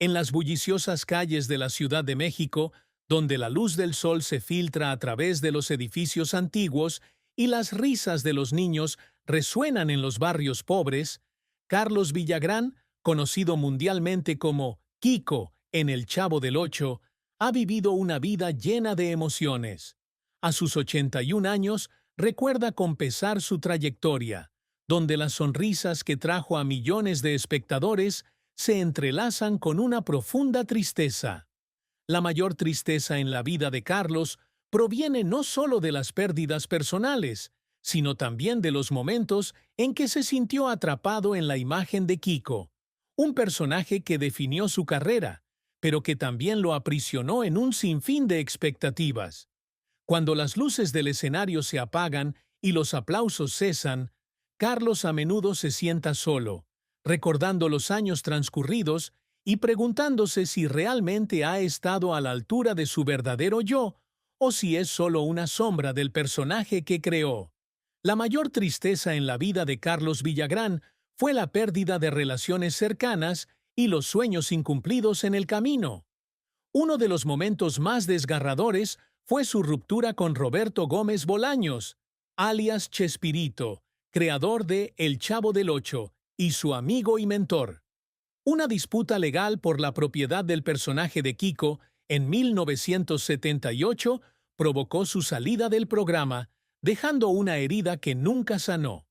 En las bulliciosas calles de la Ciudad de México, donde la luz del sol se filtra a través de los edificios antiguos y las risas de los niños resuenan en los barrios pobres, Carlos Villagrán, conocido mundialmente como Kiko en El Chavo del Ocho, ha vivido una vida llena de emociones. A sus 81 años, recuerda con pesar su trayectoria, donde las sonrisas que trajo a millones de espectadores se entrelazan con una profunda tristeza. La mayor tristeza en la vida de Carlos proviene no solo de las pérdidas personales, sino también de los momentos en que se sintió atrapado en la imagen de Kiko, un personaje que definió su carrera, pero que también lo aprisionó en un sinfín de expectativas. Cuando las luces del escenario se apagan y los aplausos cesan, Carlos a menudo se sienta solo, recordando los años transcurridos y preguntándose si realmente ha estado a la altura de su verdadero yo o si es solo una sombra del personaje que creó. La mayor tristeza en la vida de Carlos Villagrán fue la pérdida de relaciones cercanas y los sueños incumplidos en el camino. Uno de los momentos más desgarradores fue su ruptura con Roberto Gómez Bolaños, alias Chespirito, creador de El Chavo del Ocho, y su amigo y mentor. Una disputa legal por la propiedad del personaje de Kiko en 1978 provocó su salida del programa, dejando una herida que nunca sanó.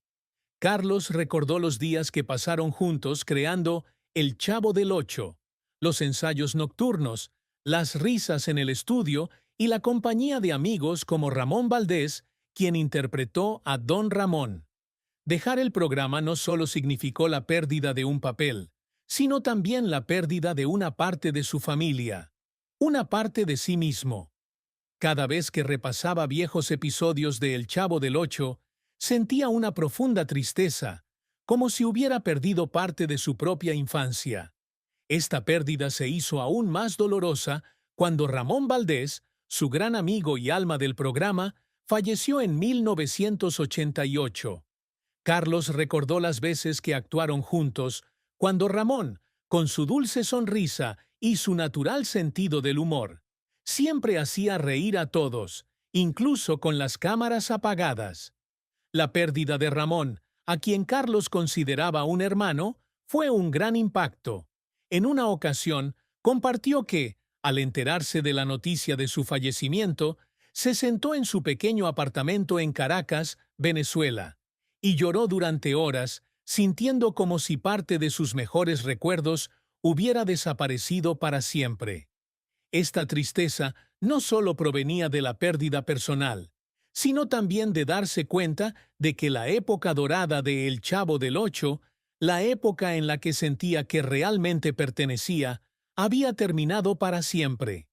Carlos recordó los días que pasaron juntos creando El Chavo del Ocho, los ensayos nocturnos, las risas en el estudio y la compañía de amigos como Ramón Valdés, quien interpretó a Don Ramón. Dejar el programa no solo significó la pérdida de un papel, sino también la pérdida de una parte de su familia, una parte de sí mismo. Cada vez que repasaba viejos episodios de El Chavo del Ocho, sentía una profunda tristeza, como si hubiera perdido parte de su propia infancia. Esta pérdida se hizo aún más dolorosa cuando Ramón Valdés, su gran amigo y alma del programa, falleció en 1988. Carlos recordó las veces que actuaron juntos, cuando Ramón, con su dulce sonrisa y su natural sentido del humor, siempre hacía reír a todos, incluso con las cámaras apagadas. La pérdida de Ramón, a quien Carlos consideraba un hermano, fue un gran impacto. En una ocasión, compartió que, al enterarse de la noticia de su fallecimiento, se sentó en su pequeño apartamento en Caracas, Venezuela, y lloró durante horas, sintiendo como si parte de sus mejores recuerdos hubiera desaparecido para siempre. Esta tristeza no solo provenía de la pérdida personal, sino también de darse cuenta de que la época dorada de El Chavo del Ocho, la época en la que sentía que realmente pertenecía, había terminado para siempre.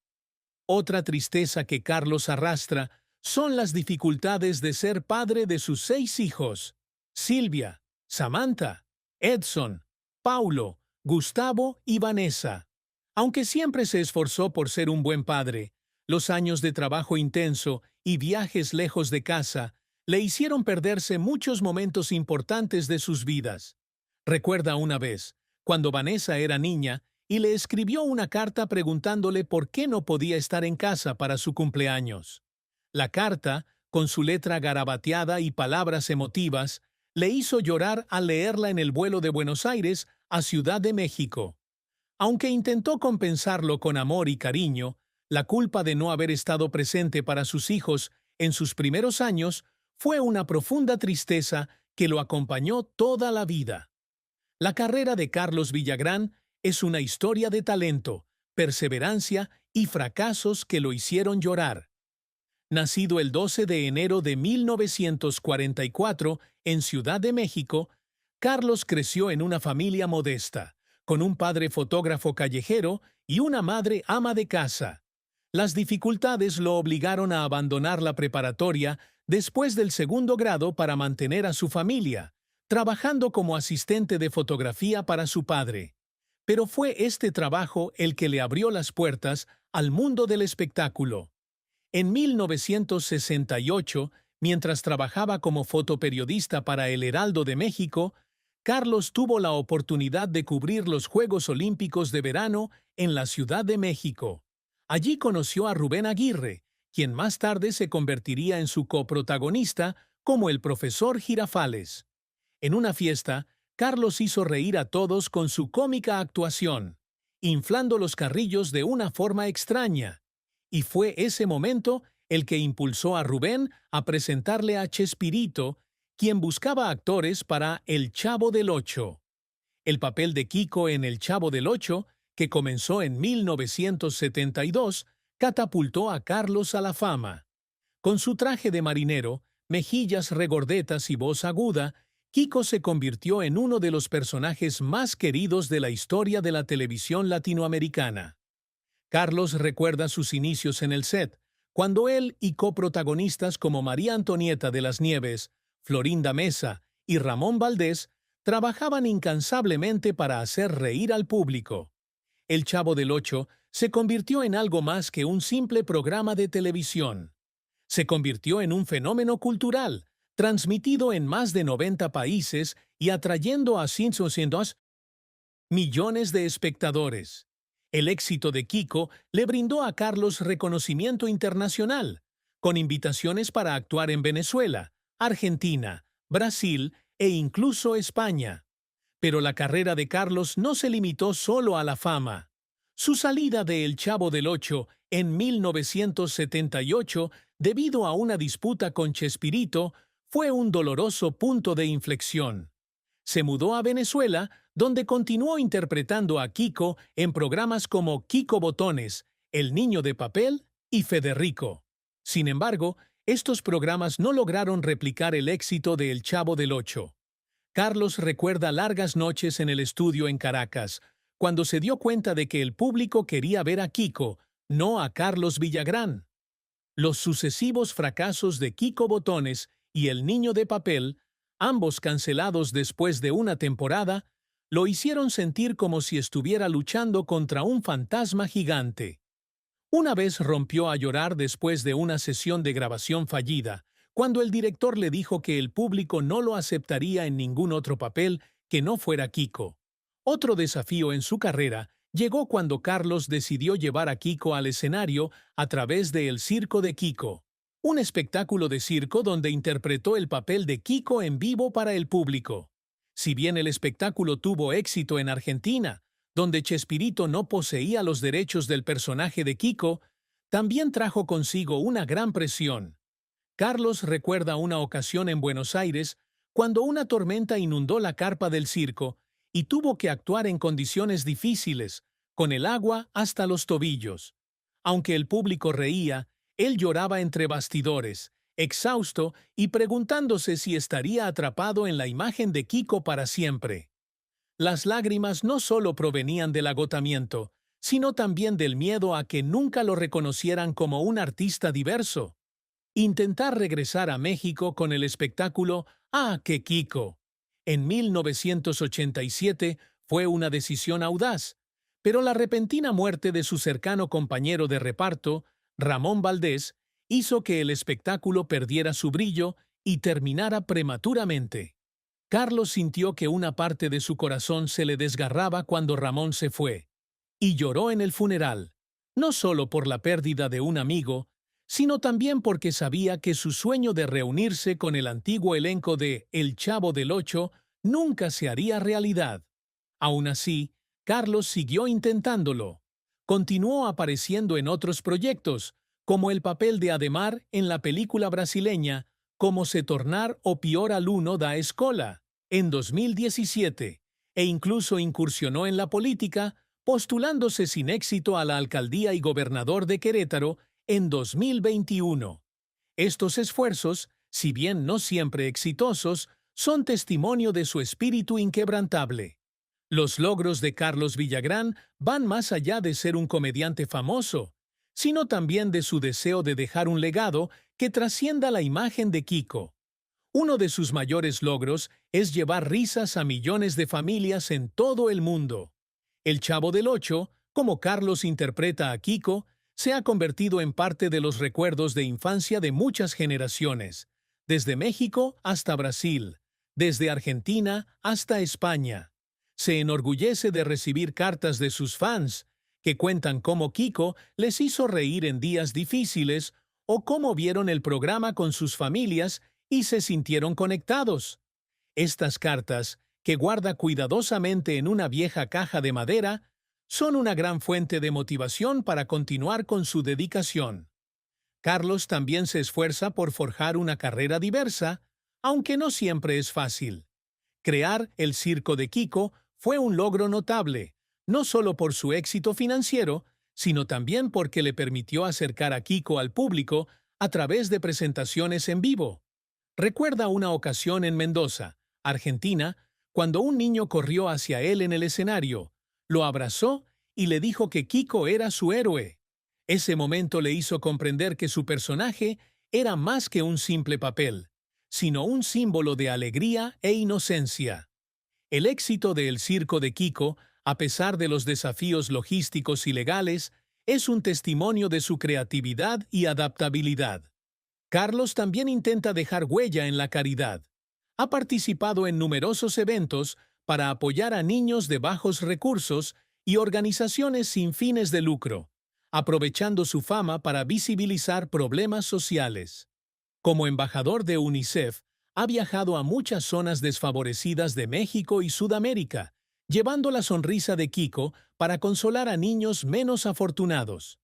Otra tristeza que Carlos arrastra son las dificultades de ser padre de sus 6 hijos: Silvia, Samantha, Edson, Paulo, Gustavo y Vanessa. Aunque siempre se esforzó por ser un buen padre, los años de trabajo intenso y viajes lejos de casa le hicieron perderse muchos momentos importantes de sus vidas. Recuerda una vez, cuando Vanessa era niña, y le escribió una carta preguntándole por qué no podía estar en casa para su cumpleaños. La carta, con su letra garabateada y palabras emotivas, le hizo llorar al leerla en el vuelo de Buenos Aires a Ciudad de México. Aunque intentó compensarlo con amor y cariño, la culpa de no haber estado presente para sus hijos en sus primeros años fue una profunda tristeza que lo acompañó toda la vida. La carrera de Carlos Villagrán es una historia de talento, perseverancia y fracasos que lo hicieron llorar. Nacido el 12 de enero de 1944 en Ciudad de México, Carlos creció en una familia modesta, con un padre fotógrafo callejero y una madre ama de casa. Las dificultades lo obligaron a abandonar la preparatoria después del segundo grado para mantener a su familia, trabajando como asistente de fotografía para su padre. Pero fue este trabajo el que le abrió las puertas al mundo del espectáculo. En 1968, mientras trabajaba como fotoperiodista para El Heraldo de México, Carlos tuvo la oportunidad de cubrir los Juegos Olímpicos de verano en la Ciudad de México. Allí conoció a Rubén Aguirre, quien más tarde se convertiría en su coprotagonista como el profesor Girafales. En una fiesta, Carlos hizo reír a todos con su cómica actuación, inflando los carrillos de una forma extraña. Y fue ese momento el que impulsó a Rubén a presentarle a Chespirito, quien buscaba actores para El Chavo del Ocho. El papel de Kiko en El Chavo del Ocho, que comenzó en 1972, catapultó a Carlos a la fama. Con su traje de marinero, mejillas regordetas y voz aguda, Kiko se convirtió en uno de los personajes más queridos de la historia de la televisión latinoamericana. Carlos recuerda sus inicios en el set, cuando él y coprotagonistas como María Antonieta de las Nieves, Florinda Mesa y Ramón Valdés trabajaban incansablemente para hacer reír al público. El Chavo del Ocho se convirtió en algo más que un simple programa de televisión. Se convirtió en un fenómeno cultural, transmitido en más de 90 países y atrayendo a 500 millones de espectadores. El éxito de Kiko le brindó a Carlos reconocimiento internacional, con invitaciones para actuar en Venezuela, Argentina, Brasil e incluso España. Pero la carrera de Carlos no se limitó solo a la fama. Su salida de El Chavo del Ocho en 1978, debido a una disputa con Chespirito, fue un doloroso punto de inflexión. Se mudó a Venezuela, donde continuó interpretando a Kiko en programas como Kiko Botones, El Niño de Papel y Federico. Sin embargo, estos programas no lograron replicar el éxito de El Chavo del Ocho. Carlos recuerda largas noches en el estudio en Caracas, cuando se dio cuenta de que el público quería ver a Kiko, no a Carlos Villagrán. Los sucesivos fracasos de Kiko Botones y El Niño de Papel, ambos cancelados después de una temporada, lo hicieron sentir como si estuviera luchando contra un fantasma gigante. Una vez rompió a llorar después de una sesión de grabación fallida, cuando el director le dijo que el público no lo aceptaría en ningún otro papel que no fuera Kiko. Otro desafío en su carrera llegó cuando Carlos decidió llevar a Kiko al escenario a través de El Circo de Kiko, un espectáculo de circo donde interpretó el papel de Kiko en vivo para el público. Si bien el espectáculo tuvo éxito en Argentina, donde Chespirito no poseía los derechos del personaje de Kiko, también trajo consigo una gran presión. Carlos recuerda una ocasión en Buenos Aires cuando una tormenta inundó la carpa del circo y tuvo que actuar en condiciones difíciles, con el agua hasta los tobillos. Aunque el público reía, él lloraba entre bastidores, exhausto y preguntándose si estaría atrapado en la imagen de Kiko para siempre. Las lágrimas no solo provenían del agotamiento, sino también del miedo a que nunca lo reconocieran como un artista diverso. Intentar regresar a México con el espectáculo ¡Ah, qué Kiko! En 1987 fue una decisión audaz, pero la repentina muerte de su cercano compañero de reparto, Ramón Valdés, hizo que el espectáculo perdiera su brillo y terminara prematuramente. Carlos sintió que una parte de su corazón se le desgarraba cuando Ramón se fue, y lloró en el funeral, no solo por la pérdida de un amigo, sino también porque sabía que su sueño de reunirse con el antiguo elenco de El Chavo del Ocho nunca se haría realidad. Aún así, Carlos siguió intentándolo. Continuó apareciendo en otros proyectos, como el papel de Ademar en la película brasileña Como se tornar o pior aluno da escola, en 2017, e incluso incursionó en la política, postulándose sin éxito a la alcaldía y gobernador de Querétaro en 2021. Estos esfuerzos, si bien no siempre exitosos, son testimonio de su espíritu inquebrantable. Los logros de Carlos Villagrán van más allá de ser un comediante famoso, sino también de su deseo de dejar un legado que trascienda la imagen de Kiko. Uno de sus mayores logros es llevar risas a millones de familias en todo el mundo. El Chavo del Ocho, como Carlos interpreta a Kiko, se ha convertido en parte de los recuerdos de infancia de muchas generaciones, desde México hasta Brasil, desde Argentina hasta España. Se enorgullece de recibir cartas de sus fans, que cuentan cómo Kiko les hizo reír en días difíciles o cómo vieron el programa con sus familias y se sintieron conectados. Estas cartas, que guarda cuidadosamente en una vieja caja de madera, son una gran fuente de motivación para continuar con su dedicación. Carlos también se esfuerza por forjar una carrera diversa, aunque no siempre es fácil. Crear el Circo de Kiko fue un logro notable, no solo por su éxito financiero, sino también porque le permitió acercar a Kiko al público a través de presentaciones en vivo. Recuerda una ocasión en Mendoza, Argentina, cuando un niño corrió hacia él en el escenario, lo abrazó y le dijo que Kiko era su héroe. Ese momento le hizo comprender que su personaje era más que un simple papel, sino un símbolo de alegría e inocencia. El éxito del Circo de Kiko, a pesar de los desafíos logísticos y legales, es un testimonio de su creatividad y adaptabilidad. Carlos también intenta dejar huella en la caridad. Ha participado en numerosos eventos para apoyar a niños de bajos recursos y organizaciones sin fines de lucro, aprovechando su fama para visibilizar problemas sociales. Como embajador de UNICEF, ha viajado a muchas zonas desfavorecidas de México y Sudamérica, llevando la sonrisa de Kiko para consolar a niños menos afortunados.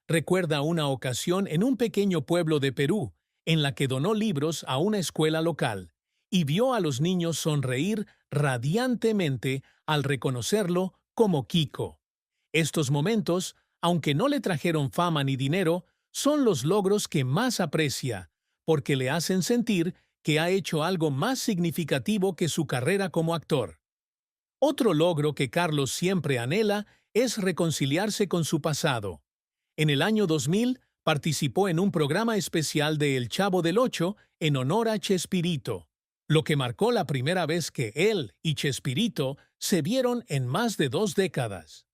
Recuerda una ocasión en un pequeño pueblo de Perú, en la que donó libros a una escuela local, y vio a los niños sonreír radiantemente al reconocerlo como Kiko. Estos momentos, aunque no le trajeron fama ni dinero, son los logros que más aprecia, porque le hacen sentir que ha hecho algo más significativo que su carrera como actor. Otro logro que Carlos siempre anhela es reconciliarse con su pasado. En el año 2000 participó en un programa especial de El Chavo del Ocho en honor a Chespirito, lo que marcó la primera vez que él y Chespirito se vieron en más de 2 décadas.